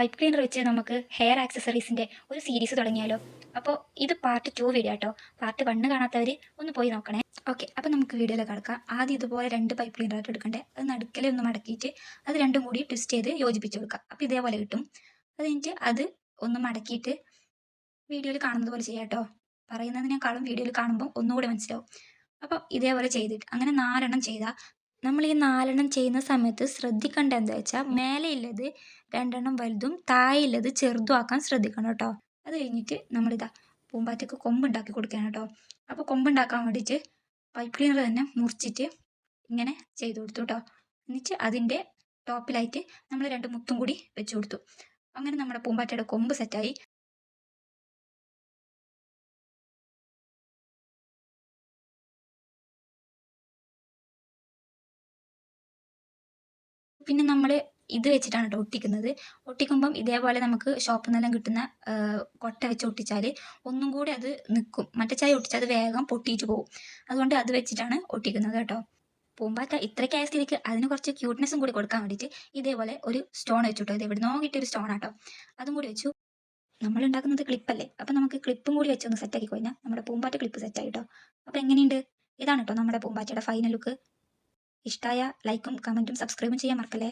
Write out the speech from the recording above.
Pipe cleaner വെച്ച് നമുക്ക് hair ആക്സസറീസിൻ്റെ ഒരു സീരീസ് തുടങ്ങിയാലോ? അപ്പോൾ ഇത് പാർട്ട് 2 വീഡിയോ കേട്ടോ. പാർട്ട് 1 കാണാത്തവർ ഒന്ന് പോയി നോക്കണേ. ഓക്കെ, അപ്പോൾ നമുക്ക് വീഡിയോയിലേക്ക് കടക്കാം. ആദ്യം ഇതുപോലെ 2 പൈപ്പ് ക്ലീനറായിട്ട് എടുക്കണ്ടേ, അത് നടുക്കലെ ഒന്ന് മടക്കിയിട്ട് അത് രണ്ടും കൂടി ട്വിസ്റ്റ് ചെയ്ത് യോജിപ്പിച്ച് കൊടുക്കുക. അപ്പോൾ ഇതേപോലെ കിട്ടും. അത് കഴിഞ്ഞിട്ട് അത് ഒന്ന് മടക്കിയിട്ട് വീഡിയോയിൽ കാണുന്നത് പോലെ ചെയ്യാം കേട്ടോ. പറയുന്നതിനേക്കാളും വീഡിയോയിൽ കാണുമ്പോൾ ഒന്നുകൂടി മനസ്സിലാവും. അപ്പോൾ ഇതേപോലെ ചെയ്തിട്ട് അങ്ങനെ 4 ചെയ്താൽ നമ്മൾ ഈ 4 ചെയ്യുന്ന സമയത്ത് ശ്രദ്ധിക്കേണ്ട എന്താ വെച്ചാൽ മേലെയുള്ളത് 2 വലുതും താഴെയുള്ളത് ചെറുതും ആക്കാൻ ശ്രദ്ധിക്കണം കേട്ടോ. അത് കഴിഞ്ഞിട്ട് നമ്മളിതാ പൂമ്പാറ്റയ്ക്ക് കൊമ്പുണ്ടാക്കി കൊടുക്കുകയാണ് കേട്ടോ. അപ്പോൾ കൊമ്പുണ്ടാക്കാൻ വേണ്ടിയിട്ട് പൈപ്പ് ക്ലീനർ തന്നെ മുറിച്ചിട്ട് ഇങ്ങനെ ചെയ്ത് കൊടുത്തു കേട്ടോ. എന്നിട്ട് അതിൻ്റെ ടോപ്പിലായിട്ട് നമ്മൾ 2 മുത്തും കൂടി വെച്ച് കൊടുത്തു. അങ്ങനെ നമ്മുടെ പൂമ്പാറ്റയുടെ കൊമ്പ് സെറ്റായി. പിന്നെ നമ്മൾ ഇത് വെച്ചിട്ടാണ് കേട്ടോ ഒട്ടിക്കുന്നത്. ഒട്ടിക്കുമ്പം ഇതേപോലെ നമുക്ക് ഷോപ്പിൽ നിന്നെല്ലാം കിട്ടുന്ന കൊട്ട വെച്ച് ഒട്ടിച്ചാൽ ഒന്നും കൂടി അത് നിൽക്കും. മറ്റേ ചായ ഒട്ടിച്ചാൽ അത് വേഗം പൊട്ടിയിട്ട് പോകും. അതുകൊണ്ട് അത് വെച്ചിട്ടാണ് ഒട്ടിക്കുന്നത് കേട്ടോ. പൂമ്പാറ്റ ഇത്രയ്ക്കായ സ്ഥിതിക്ക് അതിന് കുറച്ച് ക്യൂട്ട്നെസ്സും കൂടി കൊടുക്കാൻ വേണ്ടിയിട്ട് ഇതേപോലെ ഒരു സ്റ്റോൺ വെച്ചു കേട്ടോ. ഇത് എവിടുന്നോ കിട്ടിയൊരു സ്റ്റോൺ ആട്ടോ. അതും കൂടി വെച്ചു. നമ്മൾ ഉണ്ടാക്കുന്നത് ക്ലിപ്പല്ലേ, അപ്പം നമുക്ക് ക്ലിപ്പും കൂടി വെച്ചൊന്ന് സെറ്റാക്കി കഴിഞ്ഞാൽ നമ്മുടെ പൂമ്പാറ്റ ക്ലിപ്പ് സെറ്റായി കേട്ടോ. അപ്പോൾ എങ്ങനെയുണ്ട്? ഇതാണ് കേട്ടോ നമ്മുടെ പൂമ്പാറ്റയുടെ ഫൈനൽ ലുക്ക്. ഇഷ്ടമായ ലൈക്കും കമൻറ്റും സബ്സ്ക്രൈബും ചെയ്യാൻ മറക്കല്ലേ.